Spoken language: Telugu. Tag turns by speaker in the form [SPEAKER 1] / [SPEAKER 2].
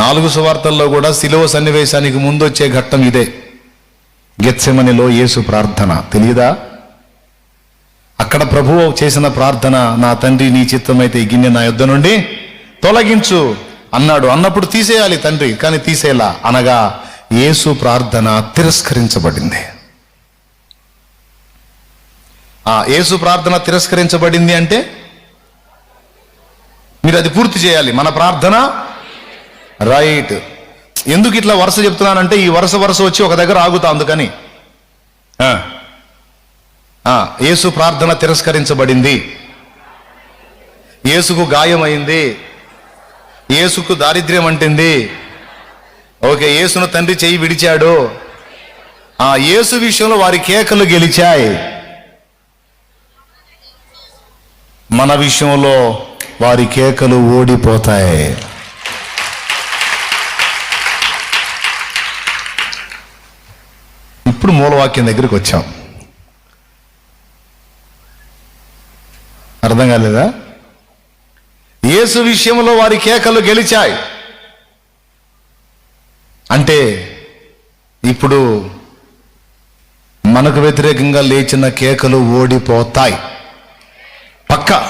[SPEAKER 1] 4 సువార్తల్లో కూడా శిలువ సన్నివేశానికి ముందు వచ్చే ఘట్టం ఇదే. గెత్సెమనిలో యేసు ప్రార్థన తెలియదా? అక్కడ ప్రభువు చేసిన ప్రార్థన, నా తండ్రి నీ చిత్తమైతే ఈ గిన్నె నా యొద్ద నుండి తొలగించు అన్నాడు. అన్నప్పుడు తీసేయాలి తండ్రి, కానీ తీసేలా. అనగా యేసు ప్రార్థన తిరస్కరించబడింది. యేసు ప్రార్థన తిరస్కరించబడింది అంటే మీరు అది పూర్తి చేయాలి. మన ప్రార్థన రైట్. ఎందుకు ఇట్లా వరుస చెప్తున్నానంటే ఈ వరుస వచ్చి ఒక దగ్గర ఆగుతా. అందుకని యేసు ప్రార్థన తిరస్కరించబడింది, యేసుకు గాయమైంది, యేసుకు దారిద్ర్యం అంటింది. ఓకే, యేసును తండ్రి చెయ్యి విడిచాడు. యేసు విషయంలో వారి కేకలు గెలిచాయి, మన విషయంలో వారి కేకలు ఓడిపోతాయి. ఇప్పుడు మూలవాక్యం దగ్గరికి వచ్చాం. అర్థం కాలేదా? యేసు విషయంలో వారి కేకలు గెలిచాయి అంటే ఇప్పుడు మనకు వ్యతిరేకంగా లేచిన కేకలు ఓడిపోతాయి పక్కా.